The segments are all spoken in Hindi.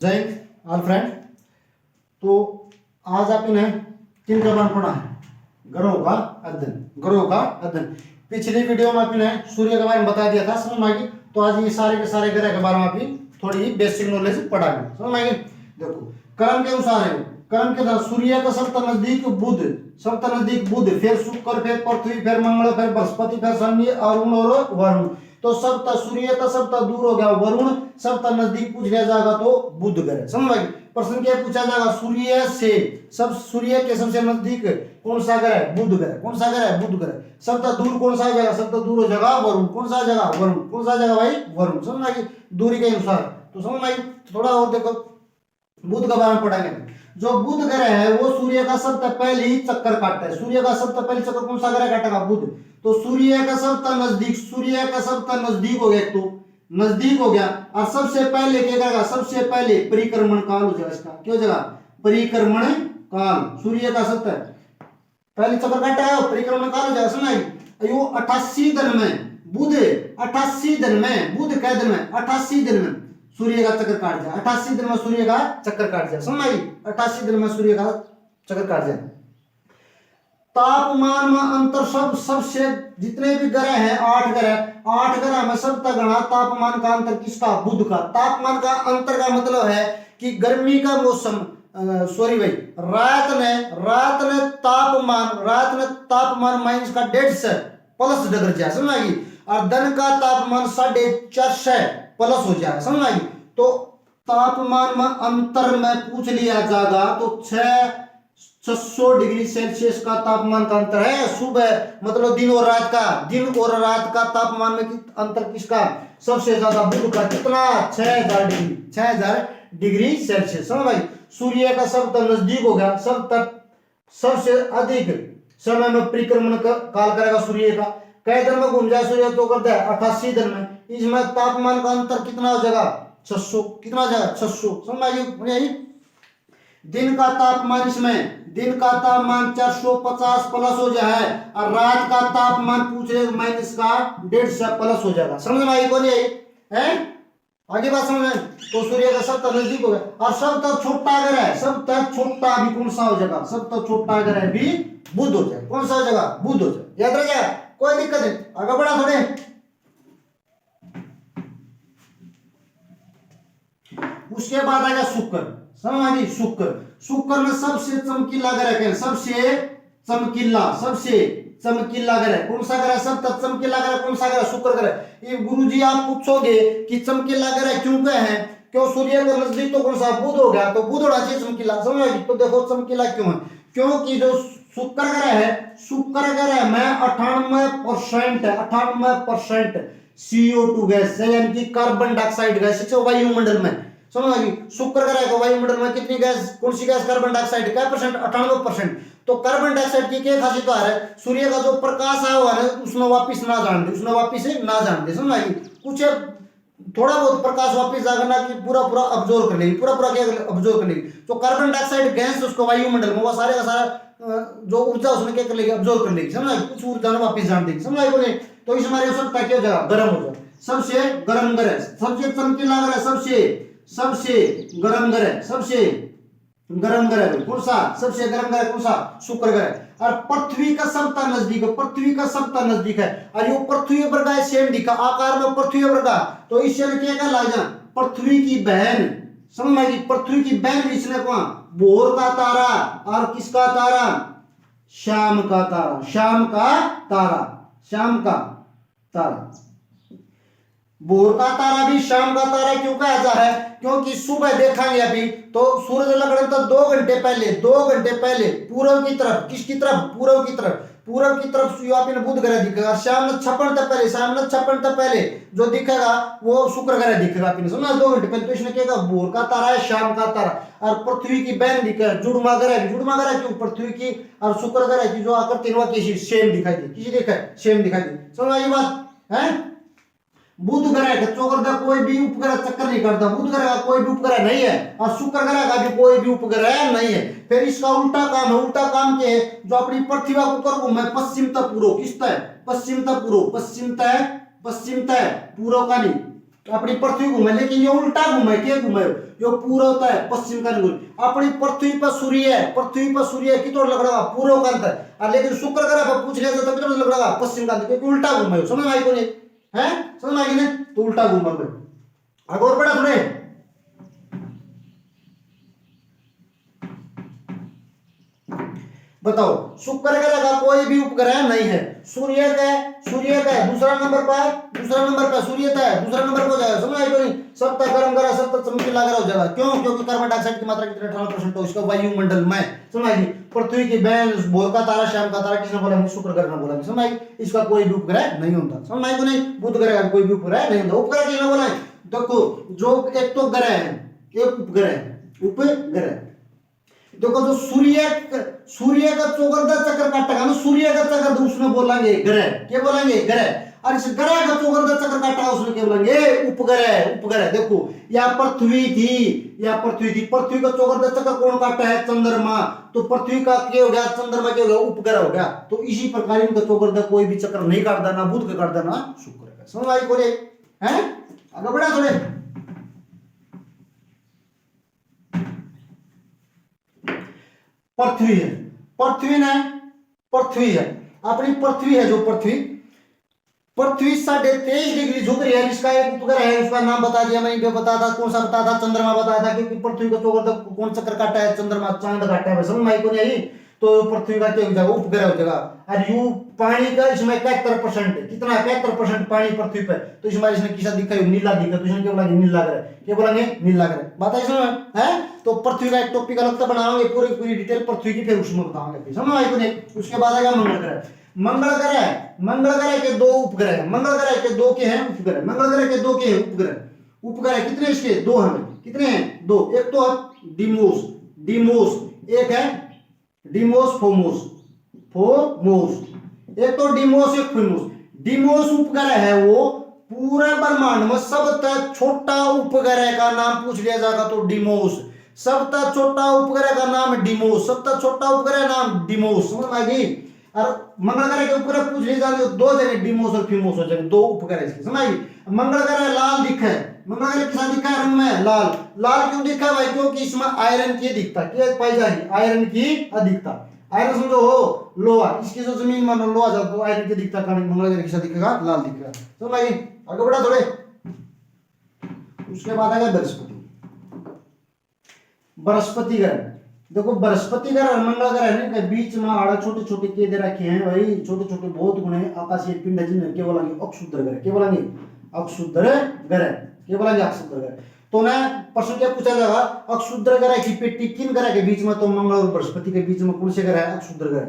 जय ऑल फ्रेंड। तो आज आपने किन का बारे में पढ़ा है? ग्रहों का अध्ययन। ग्रहों का अध्ययन पिछली वीडियो में आपने सूर्य के बारे में बता दिया था, समझ में आएगी। तो आज ये सारे के सारे ग्रह के बारे में आपकी थोड़ी बेसिक नॉलेज पढ़ाएंगे, समझ में आएगी। देखो क्रम के अनुसार है, क्रम के अनुसार सूर्य का सबसे नजदीक बुध, सबसे नजदीक बुध, फिर शुक्र, फिर पृथ्वी, फिर मंगल, फिर बृहस्पति, फिर शनि, अरुण और वरुण। तो सबसे सूर्य का सबसे दूर हो गया वरुण, सबसे नजदीक पूछा जाएगा तो बुध ग्रह, समझ में। प्रश्न क्या पूछा जाएगा? सूर्य से सब सूर्य के सबसे नजदीक कौन सा ग्रह? बुध ग्रह। कौन सा ग्रह? बुध ग्रह। सबसे दूर कौन सा जगह? सबसे दूर हो जगह वरुण। कौन सा जगह? वरुण। कौन सा जगह भाई? वरुण, समझ में। दूरी के अनुसार तो समझ में। थोड़ा और देखो, बुध के बारे में पढ़ेंगे। जो बुध ग्रह है वो सूर्य का सबसे पहले ही चक्कर काटता है। सूर्य का सबसे पहले चक्कर कौन सा ग्रह काटेगा? बुध। तो सूर्य का सबसे नजदीक, सूर्य का सबसे नजदीक हो गया, एक तो नजदीक हो गया। और सबसे पहले क्या करेगा? सबसे पहले परिक्रमण काल हो जाएगा इसका। क्या हो जाएगा? परिक्रमण काल। सूर्य का सबसे पहले चक्कर काटेगा, परिक्रमण काल हो जाएगा, समझ। यो 88 दिन में बुध, 88 दिन में बुध कै दिन में? 88 दिन में सूर्य का चक्कर काट जाए। 88 दिन में सूर्य का चक्कर काट जाए, समझ आई। 88 दिन में सूर्य का चक्कर काट जाए। तापमान में अंतर सबसे जितने भी ग्रह हैं, 8 ग्रह, 8 ग्रह में सबसे घना तापमान का अंतर किसका? बुध का। तापमान का अंतर का मतलब है कि गर्मी का मौसम, सॉरी भाई, रात ने तापमान माइनस का 150 प्लस डिग्री जाए, समझ आई। और दिन का तापमान 450 प्लस हो जाए, समझ आई। तो तापमान में अंतर में पूछ लिया जाएगा तो 600 डिग्री सेल्सियस का तापमान का अंतर है। सुबह मतलब दिन और रात का, दिन और रात का तापमान में अंतर किसका सबसे ज्यादा? बुध का। कितना? 6000 डिग्री, 6000 डिग्री सेल्सियस, समझ भाई। सूर्य का सबसे नजदीक हो गया, सबसे अधिक समय में परिक्रमण काल करेगा सूर्य का। कई दिन में घूम जाए सूर्य तो करता है 88 दिन में। इसमें तापमान का अंतर कितना हो जाएगा? 600। कितना हो जाएगा? 600, समझ। दिन का तापमान, इसमें दिन का तापमान 450 प्लस हो जाए और रात का तापमान पूछ रहे माइनस का 150 प्लस हो जाएगा, समझ में आई? कौन है? आगे बात समझ में। तो सूर्य का सबसे नजदीक हो गया। और सबसे छोटा ग्रह है, सबसे छोटा भी कौन सा हो जाएगा? सबसे छोटा ग्रह भी बुध हो जाए। कौन सा हो जाएगा? बुध हो जाए, याद रखिएगा, कोई दिक्कत नहीं। आगे बढ़ा थोड़े। उसके बाद आएगा शुक्र, समझ आ गई। शुक्र में सबसे चमकीला ग्रह है, सबसे चमकीला ग्रह कौन सा ग्रह? सबसे चमकीला ग्रह कौन सा ग्रह? शुक्र ग्रह। ये गुरुजी आप पूछोगे कि चमकीला ग्रह क्यों कहे? क्यों सूर्य के नजदीक तो कौन सा? बुध हो गया, तो बुध होना चाहिए चमकीला, समझ आई। तो देखो चमकीला क्यों है? क्योंकि जो शुक्र ग्रह है, शुक्र ग्रह में 98% CO2 गैस है, यानी कि कार्बन डाइऑक्साइड गैस वायुमंडल में, समझ आई। शुक्र ग्रह का वायुमंडल में कितनी गैस? कौन सी गैस? Carbon dioxide. क्या परसेंट? 98%। तो कार्बन डाइऑक्साइड की क्या खासियत है? सूर्य का जो प्रकाश आया हुआ है उसमें वापिस ना जान दे, समझ आई। कुछ थोड़ा बहुत प्रकाश वापिस जाकर ना कि पूरा अब्जॉर्व कर लेगी, पूरा क्या अब्जॉर्व कर लेगी। तो कार्बन डाइऑक्साइड गैस उसको वायुमंडल में वो सारे का सारा जो ऊर्जा उसने क्या कर लेगी? अब्जॉर्व कर लेगी, समझ आई। कुछ ऊर्जा वापिस जान देगी, समझ आई। बोले तो इस हमारे सकता क्या हो जाएगा? गर्म हो जाए। सबसे गर्म ग्रह, सबसे चमकीला ग्रह, सबसे गर्म ग्रह कौन सा? सबसे गर्म ग्रह कौन सा? शुक्र ग्रह। और पृथ्वी का सबसे नजदीक है। और ये पृथ्वी पर का सेम दिखा आकार में, पृथ्वी पर का। तो इससे क्या क्या ला जा? पृथ्वी की बहन, समझ में आएगी। पृथ्वी की बहन इसने कौन? भोर का तारा। और किसका तारा? शाम का तारा। भोर का तारा भी शाम का तारा क्यों कहा जा है? क्योंकि सुबह देखेंगे अभी तो सूरज लगने तो 2 घंटे पहले पूर्व की तरफ, किसकी तरफ? पूर्व की तरफ बुध ग्रह दिखेगा। शाम ने 56 पहले जो दिखेगा वो शुक्र ग्रह दिखेगा, समझा? 2 घंटे पहले। तो इसने क्या कहा? भोर का तारा है, शाम का तारा। और पृथ्वी की बहन दिखेगा जुड़वा ग्रह क्यों? पृथ्वी की और शुक्र ग्रह की जो आकृति किसी सेम दिखाई दी, सेम दिखाई दी, समझ आई बात है। बुध ग्रह का चौकड़ा कोई भी उपग्रह चक्कर नहीं करता, बुध ग्रह का कोई भी उपग्रह नहीं है और शुक्र ग्रह का भी कोई भी उपग्रह नहीं है। फिर इसका उल्टा काम है। उल्टा काम क्या है? जो अपनी पृथ्वी का ऊपर घूमे पश्चिम तक पूर्व, किस तय? पश्चिम तक पूर्व का नहीं, अपनी पृथ्वी घूमे, लेकिन ये उल्टा घूमे। क्या घूमे? जो पूरा होता है पश्चिम का अनुकूल। अपनी पृथ्वी पर सूर्य है, पृथ्वी पर सूर्य है कितोड़ लग रहा पूर्व का अंतर, लेकिन शुक्र ग्रह पर पूछ लिया जाता कितोड़ लग रहा पश्चिम का अंतर, क्योंकि उल्टा घूमे। समझ में आई को नहीं है? समझ में आई नहीं? तो उल्टा घूमा भाई। आगे और बड़ा थोड़े बताओ, शुक्र ग्रह का कोई भी उपग्रह नहीं है। सूर्य का दूसरा नंबर पर सूर्य का है, दूसरा नंबर पर हो जाएगा। समझ आई नहीं? सब तक गर्म ग्रह, सब तक चमकीला ग्रह हो जाएगा। क्यों? क्योंकि कार्बन डाइऑक्साइड की मात्रा कितने 18% है उसका वायुमंडल में। समझ आई? पृथ्वी की बहन भोर का तारा, शाम का तारा किसने बोला? शुक्र ग्रह ने बोला। समझ आई? इसका कोई भी उपग्रह नहीं होता। समझ आई को नहीं? बुध ग्रह का कोई भी उपग्रह नहीं होता। उपग्रह किसने बोला? देखो, जो एक तो ग्रह है, एक उपग्रह। देखो, जो सूर्य का चौगर्दा चक्कर काटेगा ना, सूर्य का चक्कर, उसमें बोलेंगे ग्रह। क्या बोलेंगे? ग्रह। और इस ग्रह का चौगर्दा चक्कर काटेगा, उसमें क्या बोलेंगे? उपग्रह। देखो, यह पृथ्वी थी, पृथ्वी का चौगर्दा चक्कर कौन काटा है? चंद्रमा। तो पृथ्वी का क्या हो गया? चंद्रमा क्या हो गया? उपग्रह हो गया। तो इसी प्रकार इनका चौगर्दा कोई भी चक्कर नहीं काटता, ना बुध का काटता, ना शुक्र का। समझ आई बोले? हैं? आगे बढ़ा थोड़े। पृथ्वी है, अपनी पृथ्वी है। जो पृथ्वी 23.5 डिग्री झुक रही है। इसका एक उपग्रह है, उसका नाम बता दिया मैंने। बताया था कौन सा? बताया था चंद्रमा। बताया था कि पृथ्वी को चौगर्दा कौन चक्कर काटा है? चंद्रमा, चांद काटा है। समझ में आई को नहीं? तो पृथ्वी का क्या हो जाएगा? उपग्रह हो जाएगा। और यू पानी का इसमें 71% है। कितना? 71% पानी पृथ्वी पर। तो इसमें इसने किसा दिखा? नीला दिखा। तो इसने क्या बोला? नीला ग्रह। क्या बोलेंगे? नीला ग्रह। बात है इसमें है? तो पृथ्वी का एक टॉपिक अलग बनाओगे, पूरी डिटेल पृथ्वी की, फिर उसमें बताओगे। समझ आई को नहीं? उसके बाद आएगा मंगल ग्रह के दो उपग्रह। मंगल ग्रह के दो के हैं उपग्रह। कितने इसके? दो हैं। कितने हैं? दो। एक तो है डिमोस, एक है फोमोस। एक तो डिमोस, एक फोमोस। डिमोस उपग्रह है वो पूरे ब्रह्मांड में सबसे छोटा उपग्रह का नाम पूछ लिया जाएगा तो डिमोस। सबसे छोटा उपग्रह का नाम डिमोस। समझ में आ गई? और मंगल ग्रह के उपग्रह पूछ लिए जाएंगे, दो जगह डिमोस और फिमोस हो जाएंगे, दो उपग्रह इसके। समझ आई? मंगल ग्रह लाल दिखा है। मंगल ग्रह किसा दिखा है? रंग में लाल क्यों दिखा भाई? क्योंकि इसमें आयरन की अधिकता क्या पाई जाएगी? आयरन की अधिकता। आयरन समझो हो लोहा, इसकी जो जमीन में लोहा जाता तो आयरन की अधिकता कारण मंगल ग्रह किसा दिखेगा? लाल दिखेगा। समझ आई? आगे बढ़ा थोड़े। उसके बाद आएगा बृहस्पति ग्रह। देखो, बृहस्पति ग्रह और मंगल ग्रह के बीच में आड़ा छोटे के दे रखे हैं भाई, छोटे बहुत गुणे आकाशीय पिंड जिन्हें क्या बोलेंगे? अक्षुद्र ग्रह। क्या बोलेंगे? अक्षुद्र ग्रह। तो ना प्रश्न क्या पूछा जाएगा? अक्षुद्र ग्रह की पेटी किन ग्रह के बीच में? तो मंगल और बृहस्पति के बीच में कौन से ग्रह है? अक्षुद्र ग्रह।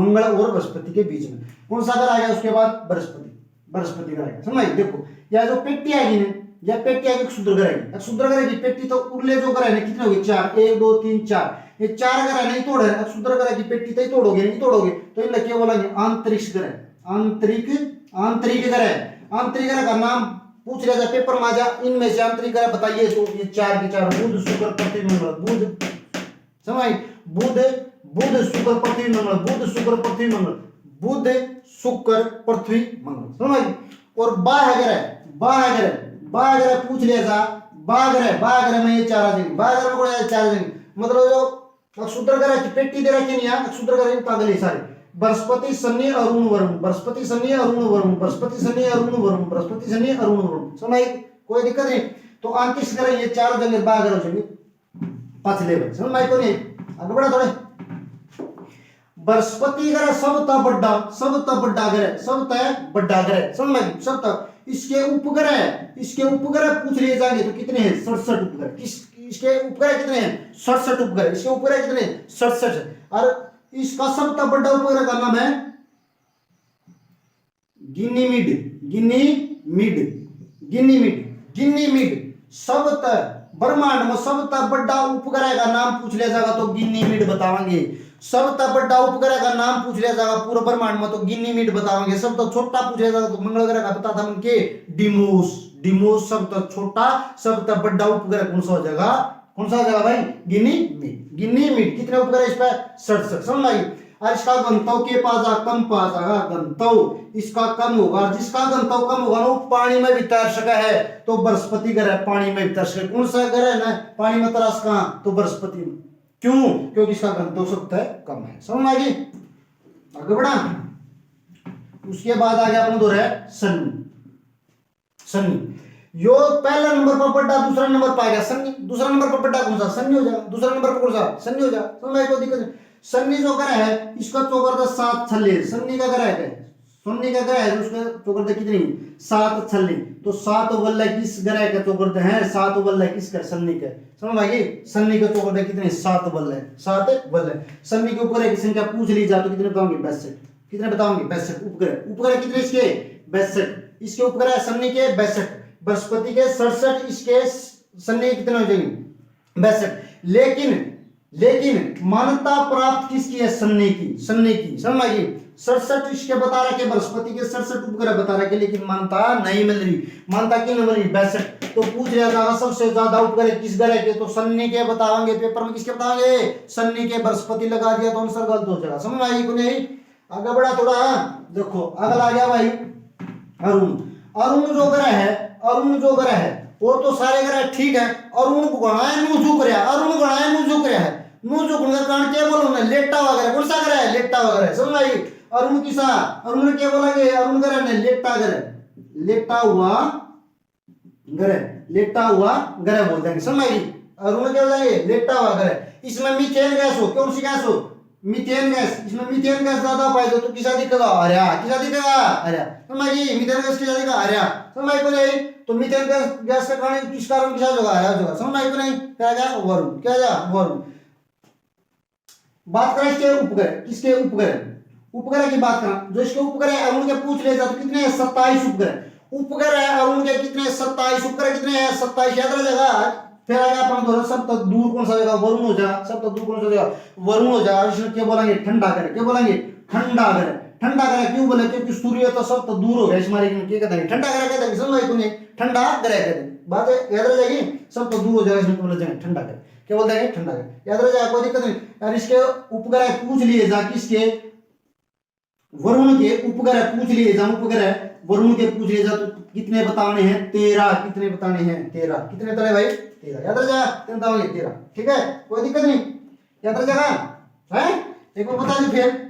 मंगल और बृहस्पति के बीच में कौन सा ग्रह आएगा? उसके बाद बृहस्पति ग्रह। समझ? देखो, यह जो पेटी आएगी ना, यह पेटी आएगी क्षुद्र ग्रह की पेटी। तो उरले जो ग्रह है कितने हो गए? 4। 1 2 3 4। ये 4 ग्रह नहीं तोड़े, क्षुद्र ग्रह की पेटी तो तोड़ोगे नहीं तो इनका क्या बोलेंगे? आंतरिक ग्रह का नाम पूछ लिया जाए पेपर में आ जा, इनमें से आंतरिक ग्रह बताइए। तो ये 4 के 4 बुध शुक्र पृथ्वी मंगल। समझ? बुध शुक्र पृथ्वी मंगल। समझ? और बाह्य ग्रह पूछ लिया जा। बाह्य ग्रह में ये 4 आ जाएंगे। बाह्य ग्रह में 4 आ जाएंगे। मतलब जो अक्षुद्र ग्रह की पेटी दे रखी नहीं है, अक्षुद्र ग्रह पागल सारे। बृहस्पति, शनि, अरुण, वरुण। समझ? कोई दिक्कत नहीं। तो आंतरिक ग्रह ये 4 जगह बाह्य ग्रह हो जाएंगे पांचले में। समझ में? कोई नहीं? आगे बढ़ा थोड़े। बृहस्पति ग्रह सबसे बड़ा ग्रह। समझ में? सबसे इसके उपग्रह पूछ लिए जाएंगे तो कितने हैं? 67 उपग्रह। इसके उपग्रह कितने हैं? 67 उपग्रह। इसके उपग्रह कितने हैं? 67 है। और इसका सबसे बड़ा उपग्रह का नाम है गिनीमिड। सबसे ब्रह्मांड में सबसे बड़ा उपग्रह का नाम पूछ लिया जाएगा तो गिनीमिड बताएंगे। सबसे बड़ा उपग्रह का नाम पूछ लिया जाएगा पूरे ब्रह्मांड में तो गिनीमिड बताएंगे। सबसे छोटा पूछ लिया जाएगा तो मंगल ग्रह का पता था उनके डिमोस। सबसे छोटा सबसे बड़ा उपग्रह कौन सा हो जाएगा भाई? गिनीमिड। कितने उपग्रह इस पर? 67। समझ आई? और इसका गंतव के पास जा कम पास आएगा, गंतव इसका कम होगा, जिसका गंतव कम होगा ना वो पानी में भी तैर सका है, तो बृहस्पति ग्रह पानी में भी तैर सके। कौन सा ग्रह है ना पानी में तरस कहाँ, तो बृहस्पति में। क्यों, क्योंकि इसका गंतव सतह कम है। समझ में आ गई, आगे बढ़ा। उसके बाद आ गया अपना दो है शनि। शनि यो पहला नंबर पर पढ़ा, दूसरा नंबर पर आ गया शनि, दूसरा नंबर पर पढ़ा कौन सा, शनि हो जाएगा, दूसरा नंबर पर कौन सा, शनि हो जाएगा। समझ में, कोई दिक्कत नहीं। शनि जो ग्रह है इसका चौकर्द 7 छल्ले, शनि का ग्रह है, शनि का ग्रह है उसका चौकर्द कितनी 7 छल्ले, तो 7 बल्ले किस ग्रह का चौकर्द है, 7 बल्ले किसका, शनि का। समझ में आ गई, शनि का चौकर्द कितने 7 बल्ले, 7 बल्ले। शनि के ऊपर की संख्या पूछ ली जाए तो कितने बताओगे, 62। कितने बताओगे, 62। उपग्रह, उपग्रह कितने इसके 62, इसके उपग्रह शनि के 62, बृहस्पति के 67, इसके शनि कितने हो जाएंगे 62। लेकिन लेकिन मान्यता प्राप्त किसकी है, शनि की, शनि की। समझ आई, 67 इसके बता रखे, बृहस्पति के 67 उपग्रह बता रखे, लेकिन मान्यता नहीं मिल रही। मान्यता क्यों नहीं मिल रही, 62। तो पूछ लिया जाएगा सबसे ज्यादा उपग्रह किस ग्रह के, तो शनि के बताओगे, पेपर में किसके बताओगे, शनि के। बृहस्पति लगा दिया तो आंसर गलत हो जाएगा। समझ आई को नहीं, आगे बढ़ा थोड़ा। देखो अगला आ गया भाई अरुण। अरुण जो ग्रह है, अरुण जो ग्रह है और तो सारे ग्रह ठीक है, अरुण गणा है नु झुक रहा, अरुण गणा है नु झुक रहा है, नु झुकने का कारण क्या बोलूं मैं, लेटा वगैरह। कौन सा ग्रह है, लेटा वगैरह। समझ आई, अरुण किसा, अरुण क्या बोलेंगे, अरुण ग्रह ने लेटा ग्रह, लेटा हुआ ग्रह, लेटा हुआ ग्रह बोल देंगे। समझ आई, अरुण क्या बोलेंगे, लेटा हुआ ग्रह। इसमें मीथेन गैस हो, कौन सी गैस हो, मीथेन गैस। इसमें मीथेन गैस ज्यादा पाए तो किसा दिखेगा, आर्या। किसा दिखेगा, आर्या। समझ आई, मीथेन गैस किसा दिखेगा, आर्या। समझ आई को नहीं, तो मीथेन गैस के कारण किस कारण किसा होगा, आर्या होगा। समझ आई को नहीं, क्या गया वरुण, क्या गया वरुण। बात करें इसके उपग्रह, किसके उपग्रह, उपग्रह की बात करें, जो इसके उपग्रह अरुण के पूछ ले जाते कितने हैं, 27 उपग्रह। उपग्रह अरुण के कितने 27 उपग्रह कितने हैं, 27 याद रखेगा। फिर आ गया अपन दोनों सब तक दूर कौन सा जगह, वरुण हो जाएगा, सब तक दूर कौन सा जगह, वरुण हो जाएगा। इसमें क्या बोलेंगे, ठंडा ग्रह। क्या बोलेंगे, ठंडा ग्रह। ठंडा ग्रह क्यों बोले, क्योंकि सूर्य तो सब तो दूर हो गया, इसमारे क्या कहते हैं, ठंडा ग्रह कहते हैं। समझ में, ठंडा ग्रह कहते हैं, बात याद रह जाएगी, सब तो दूर हो जाएगा, इसमें बोले जाएंगे ठंडा ग्रह। क्या बोलते हैं, ठंडा ग्रह, याद रह जाएगा, कोई दिक्कत नहीं। और इसके उपग्रह पूछ लिए जा, किसके, वरुण के उपग्रह पूछ लिए जा, उपग्रह वरुण के पूछ लिए जा तो कितने बताने हैं, 13। कितने बताने हैं, 13। कितने तरह भाई, 13। याद रह जाएगा, कितने बताओगे, 13। ठीक है, कोई दिक्कत नहीं, याद रह जाएगा है। एक बार बता दी फिर।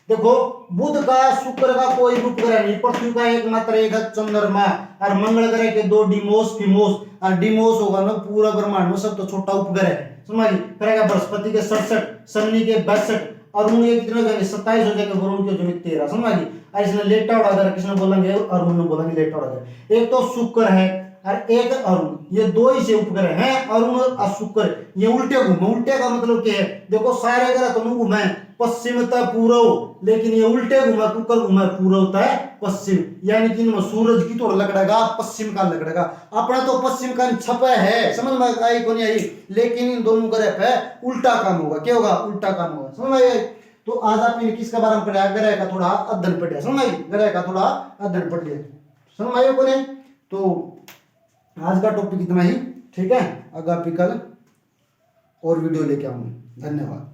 देखो बुध का, शुक्र का कोई उपग्रह नहीं, पृथ्वी का एकमात्र एक चंद्रमा, और मंगल ग्रह के 2 डिमोस फिमोस, और डिमोस होगा ना पूरा ब्रह्मांड में सब तो छोटा उपग्रह है। समझिए, फिर बृहस्पति के 67, शनि के 62, अरुण के कितने हो जाएंगे, 27 हो जाएंगे, वरुण के हो जाएंगे 13। समझिए, और इसने लेटा उड़ा कर किसने बोलेंगे, अरुण ने बोलेंगे लेटा उड़ा कर। एक तो शुक्र है और एक अरुण, ये 2 ही से उपग्रह हैं, अरुण और शुक्र। ये उल्टे घूमे, उल्टे का मतलब क्या है, देखो सारे ग्रह तो घूमे पश्चिम तय पूर्व, लेकिन ये उल्टे घूमे, कुकर घूमे पूर्व तय पश्चिम, यानी कि सूरज की तो लकड़ेगा, पश्चिम का लकड़ेगा। अपना तो पश्चिम का छपा है, समझ में आई को नहीं आई, लेकिन इन दोनों ग्रह पे उल्टा काम होगा। क्या होगा, उल्टा काम होगा। समझ में आई। तो आज आपने किसके बारे में पढ़ा, ग्रह का थोड़ा अध्ययन पढ़ लिया। समझ आई, ग्रह का थोड़ा अध्ययन पढ़ लिया, समझ आई को नहीं। तो आज का टॉपिक इतना ही, ठीक है। आगे कल और वीडियो लेके आऊंगा। धन्यवाद।